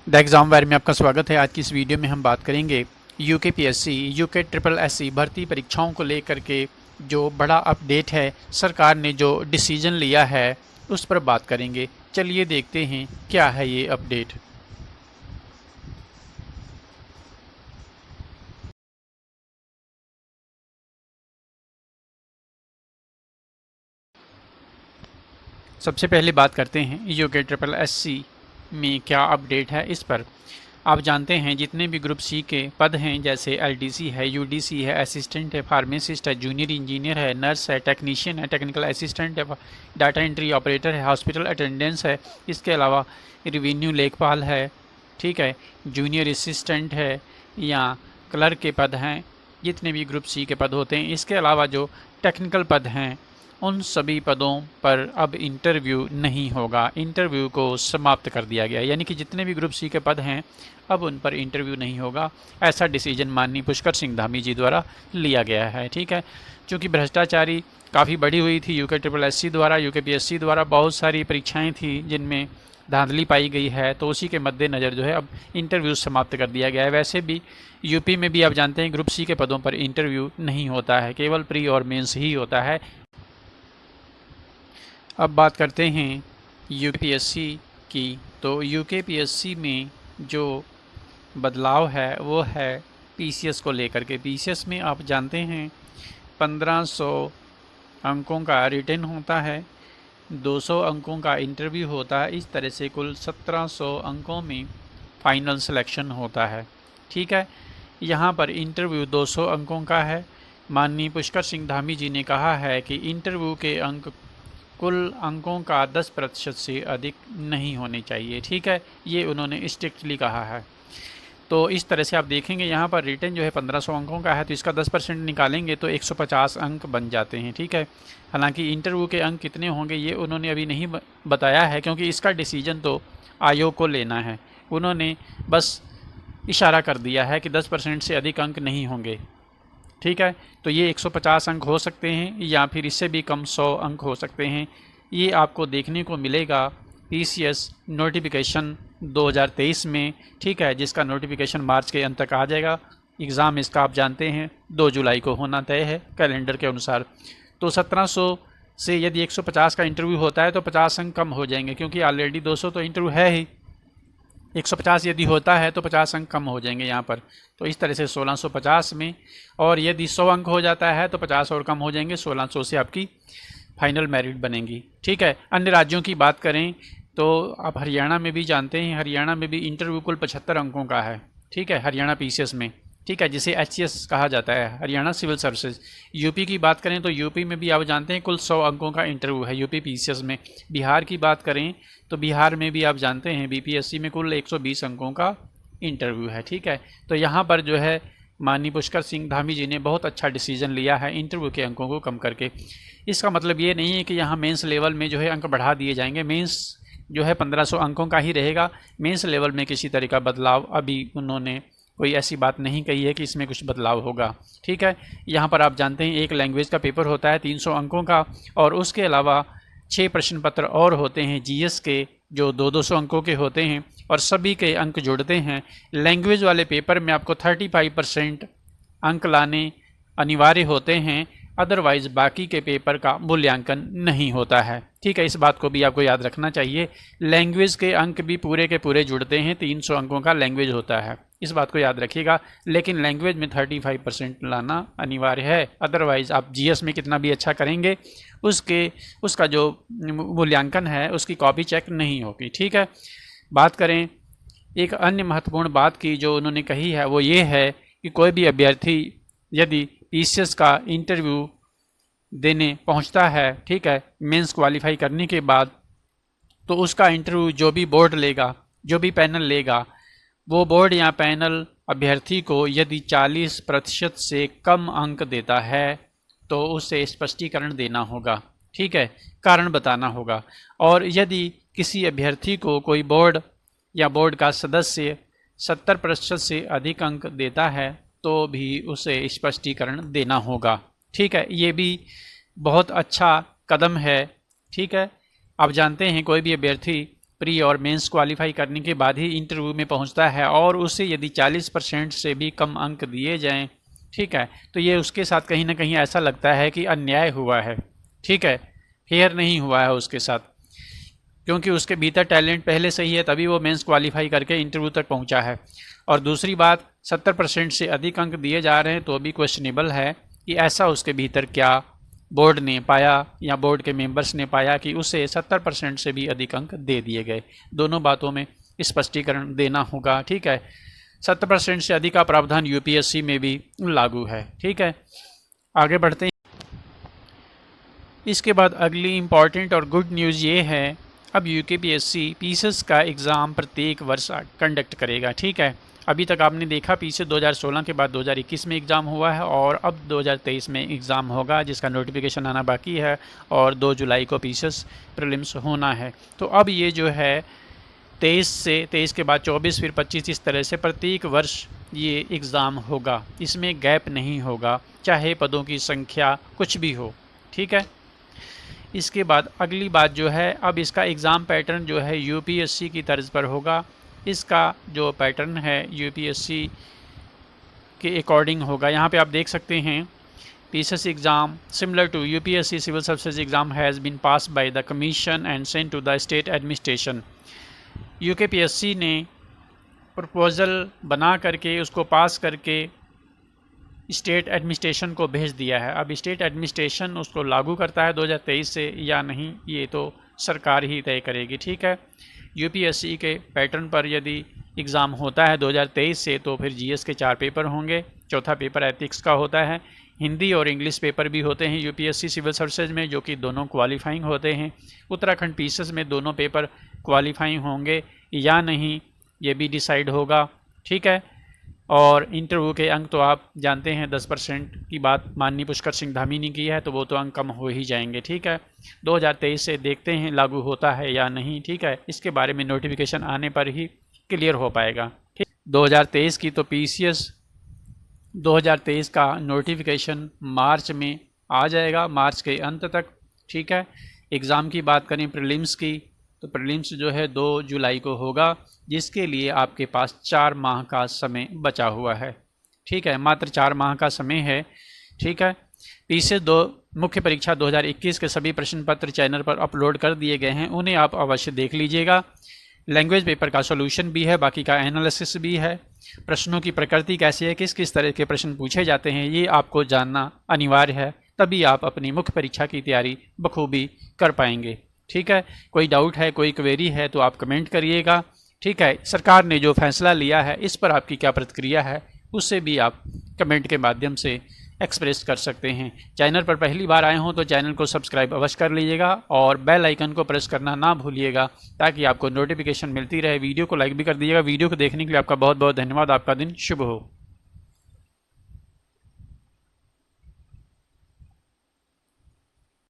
The exam wire में आपका स्वागत है। आज की इस वीडियो में हम बात करेंगे यूकेपीएससी यूके ट्रिपल एससी भर्ती परीक्षाओं को लेकर के जो बड़ा अपडेट है, सरकार ने जो डिसीजन लिया है उस पर बात करेंगे। चलिए देखते हैं क्या है ये अपडेट। सबसे पहले बात करते हैं यूके ट्रिपल एससी में क्या अपडेट है इस पर। आप जानते हैं जितने भी ग्रुप सी के पद हैं, जैसे एलडीसी है, यूडीसी है, असिस्टेंट है, फार्मासिस्ट है, जूनियर इंजीनियर है, नर्स है, टेक्नीशियन है, टेक्निकल असिस्टेंट है, डाटा एंट्री ऑपरेटर है, हॉस्पिटल अटेंडेंस है, इसके अलावा रिवेन्यू लेखपाल है, ठीक है, जूनियर असिस्टेंट है या क्लर्क के पद हैं, जितने भी ग्रुप सी के पद होते हैं। इसके अलावा जो टेक्निकल पद हैं उन सभी पदों पर अब इंटरव्यू नहीं होगा। इंटरव्यू को समाप्त कर दिया गया, यानी कि जितने भी ग्रुप सी के पद हैं अब उन पर इंटरव्यू नहीं होगा। ऐसा डिसीजन माननीय पुष्कर सिंह धामी जी द्वारा लिया गया है, ठीक है। चूँकि भ्रष्टाचारी काफ़ी बढ़ी हुई थी यूके ट्रिपल एससी द्वारा, यूकेपीएससी द्वारा बहुत सारी परीक्षाएँ थी जिनमें धांधली पाई गई है, तो उसी के मद्देनज़र जो है अब इंटरव्यू समाप्त कर दिया गया है। वैसे भी यूपी में भी आप जानते हैं ग्रुप सी के पदों पर इंटरव्यू नहीं होता है, केवल प्री और मेंस ही होता है। अब बात करते हैं यूकेपीएससी की। तो यूकेपीएससी में जो बदलाव है वो है पीसीएस को लेकर के। पीसीएस में आप जानते हैं 1500 अंकों का रिटन होता है, 200 अंकों का इंटरव्यू होता है। इस तरह से कुल 1700 अंकों में फाइनल सिलेक्शन होता है, ठीक है। यहाँ पर इंटरव्यू 200 अंकों का है। माननीय पुष्कर सिंह धामी जी ने कहा है कि इंटरव्यू के अंक कुल अंकों का 10% से अधिक नहीं होने चाहिए, ठीक है। ये उन्होंने स्ट्रिक्टली कहा है। तो इस तरह से आप देखेंगे यहाँ पर रिटन जो है 1500 अंकों का है, तो इसका 10% निकालेंगे तो 150 अंक बन जाते हैं, ठीक है। हालांकि इंटरव्यू के अंक कितने होंगे ये उन्होंने अभी नहीं बताया है, क्योंकि इसका डिसीजन तो आयोग को लेना है। उन्होंने बस इशारा कर दिया है कि 10% से अधिक अंक नहीं होंगे, ठीक है। तो ये 150 अंक हो सकते हैं या फिर इससे भी कम 100 अंक हो सकते हैं। ये आपको देखने को मिलेगा पीसीएस नोटिफिकेशन 2023 में, ठीक है, जिसका नोटिफिकेशन मार्च के अंत तक आ जाएगा। एग्ज़ाम इसका आप जानते हैं 2 जुलाई को होना तय है कैलेंडर के अनुसार। तो 1700 से यदि 150 का इंटरव्यू होता है तो 50 अंक कम हो जाएंगे, क्योंकि ऑलरेडी 200 तो इंटरव्यू है ही। 150 यदि होता है तो 50 अंक कम हो जाएंगे यहाँ पर। तो इस तरह से 1650 में, और यदि 100 अंक हो जाता है तो 50 और कम हो जाएंगे, 1600 से आपकी फाइनल मेरिट बनेगी, ठीक है। अन्य राज्यों की बात करें तो आप हरियाणा में भी जानते हैं, हरियाणा में भी इंटरव्यू कुल 75 अंकों का है, ठीक है, हरियाणा पीसीएस में, ठीक है, जिसे एचसीएस कहा जाता है, हरियाणा सिविल सर्विसेज। यूपी की बात करें तो यूपी में भी आप जानते हैं कुल 100 अंकों का इंटरव्यू है यूपी पीसीएस में। बिहार की बात करें तो बिहार में भी आप जानते हैं बीपीएससी में कुल 120 अंकों का इंटरव्यू है, ठीक है। तो यहाँ पर जो है माननीय पुष्कर सिंह धामी जी ने बहुत अच्छा डिसीजन लिया है इंटरव्यू के अंकों को कम करके। इसका मतलब ये नहीं है कि यहाँ मेंस लेवल में जो है अंक बढ़ा दिए जाएंगे। मेंस जो है 1500 अंकों का ही रहेगा। मेंस लेवल में किसी तरह का बदलाव अभी उन्होंने कोई ऐसी बात नहीं कही है कि इसमें कुछ बदलाव होगा, ठीक है। यहाँ पर आप जानते हैं एक लैंग्वेज का पेपर होता है 300 अंकों का, और उसके अलावा 6 प्रश्न पत्र और होते हैं जीएस के जो 200 अंकों के होते हैं, और सभी के अंक जुड़ते हैं। लैंग्वेज वाले पेपर में आपको 35% अंक लाने अनिवार्य होते हैं, अदरवाइज़ बाकी के पेपर का मूल्यांकन नहीं होता है, ठीक है। इस बात को भी आपको याद रखना चाहिए। लैंग्वेज के अंक भी पूरे के पूरे जुड़ते हैं, 300 अंकों का लैंग्वेज होता है, इस बात को याद रखिएगा। लेकिन लैंग्वेज में 35% लाना अनिवार्य है, अदरवाइज़ आप जीएस में कितना भी अच्छा करेंगे उसका जो मूल्यांकन है उसकी कॉपी चेक नहीं होगी, ठीक है। बात करें एक अन्य महत्वपूर्ण बात की जो उन्होंने कही है, वो ये है कि कोई भी अभ्यर्थी यदि पीसीएस का इंटरव्यू देने पहुंचता है, ठीक है, मेंस क्वालिफाई करने के बाद, तो उसका इंटरव्यू जो भी बोर्ड लेगा, जो भी पैनल लेगा, वो बोर्ड या पैनल अभ्यर्थी को यदि 40% से कम अंक देता है तो उसे स्पष्टीकरण देना होगा, ठीक है, कारण बताना होगा। और यदि किसी अभ्यर्थी को कोई बोर्ड या बोर्ड का सदस्य 70% से अधिक अंक देता है तो भी उसे स्पष्टीकरण देना होगा, ठीक है। ये भी बहुत अच्छा कदम है, ठीक है। आप जानते हैं कोई भी अभ्यर्थी प्री और मेंस क्वालिफाई करने के बाद ही इंटरव्यू में पहुंचता है और उसे यदि 40% से भी कम अंक दिए जाएं, ठीक है, तो ये उसके साथ कहीं ना कहीं ऐसा लगता है कि अन्याय हुआ है, ठीक है, फेयर नहीं हुआ है उसके साथ, क्योंकि उसके भीतर टैलेंट पहले से ही है, तभी वो मेंस क्वालिफाई करके इंटरव्यू तक पहुंचा है। और दूसरी बात, 70% से अधिक अंक दिए जा रहे हैं तो भी क्वेश्चनेबल है कि ऐसा उसके भीतर क्या बोर्ड ने पाया या बोर्ड के मेंबर्स ने पाया कि उसे 70% से भी अधिक अंक दे दिए गए। दोनों बातों में स्पष्टीकरण देना होगा, ठीक है। 70% से अधिक का प्रावधान यूपीएससी में भी लागू है, ठीक है। आगे बढ़ते हैं। इसके बाद अगली इम्पॉर्टेंट और गुड न्यूज़ ये है, अब यूकेपीएससी पीसीएस का एग्ज़ाम प्रत्येक वर्ष कंडक्ट करेगा, ठीक है। अभी तक आपने देखा पीसीएस 2016 के बाद 2021 में एग्ज़ाम हुआ है और अब 2023 में एग्ज़ाम होगा, जिसका नोटिफिकेशन आना बाकी है, और 2 जुलाई को पीसीएस प्रीलिम्स होना है। तो अब ये जो है 23 के बाद 24 फिर 25, इस तरह से प्रत्येक वर्ष ये एग्ज़ाम होगा, इसमें गैप नहीं होगा, चाहे पदों की संख्या कुछ भी हो, ठीक है। इसके बाद अगली बात जो है, अब इसका एग्ज़ाम पैटर्न जो है यूपीएससी की तर्ज पर होगा। इसका जो पैटर्न है यूपीएससी के अकॉर्डिंग होगा। यहाँ पे आप देख सकते हैं, PCS exam similar to UPSC civil services exam has been pass by the commission and sent to the state administration. UKPSC ने प्रपोज़ल बना करके उसको पास करके स्टेट एडमिनिस्ट्रेशन को भेज दिया है। अब स्टेट एडमिनिस्ट्रेशन उसको लागू करता है 2023 से या नहीं, ये तो सरकार ही तय करेगी, ठीक है। यूपीएससी के पैटर्न पर यदि एग्ज़ाम होता है 2023 से, तो फिर जीएस के 4 पेपर होंगे, चौथा पेपर एथिक्स का होता है, हिंदी और इंग्लिश पेपर भी होते हैं यूपीएससी सिविल सर्विसेज में, जो कि दोनों क्वालिफाइंग होते हैं। उत्तराखंड पीसीएस में दोनों पेपर क्वालिफाइंग होंगे या नहीं, ये भी डिसाइड होगा, ठीक है। और इंटरव्यू के अंक तो आप जानते हैं, 10% की बात माननीय पुष्कर सिंह धामी ने की है, तो वो तो अंक कम हो ही जाएंगे, ठीक है। 2023 से देखते हैं लागू होता है या नहीं, ठीक है। इसके बारे में नोटिफिकेशन आने पर ही क्लियर हो पाएगा, ठीक। 2023 की तो पीसीएस 2023 का नोटिफिकेशन मार्च में आ जाएगा, मार्च के अंत तक, ठीक है। एग्ज़ाम की बात करें प्रीलिम्स की, तो प्रीलिम्स जो है 2 जुलाई को होगा, जिसके लिए आपके पास 4 माह का समय बचा हुआ है, ठीक है। मात्र 4 माह का समय है, ठीक है। पीसीएस 2 मुख्य परीक्षा 2021 के सभी प्रश्न पत्र चैनल पर अपलोड कर दिए गए हैं, उन्हें आप अवश्य देख लीजिएगा। लैंग्वेज पेपर का सॉल्यूशन भी है, बाकी का एनालिसिस भी है। प्रश्नों की प्रकृति कैसी है, किस किस तरह के प्रश्न पूछे जाते हैं, ये आपको जानना अनिवार्य है, तभी आप अपनी मुख्य परीक्षा की तैयारी बखूबी कर पाएंगे, ठीक है। कोई डाउट है, कोई क्वेरी है तो आप कमेंट करिएगा, ठीक है। सरकार ने जो फैसला लिया है इस पर आपकी क्या प्रतिक्रिया है, उससे भी आप कमेंट के माध्यम से एक्सप्रेस कर सकते हैं। चैनल पर पहली बार आए हों तो चैनल को सब्सक्राइब अवश्य कर लीजिएगा और बेल आइकन को प्रेस करना ना भूलिएगा, ताकि आपको नोटिफिकेशन मिलती रहे। वीडियो को लाइक भी कर दीजिएगा। वीडियो को देखने के लिए आपका बहुत बहुत धन्यवाद। आपका दिन शुभ हो।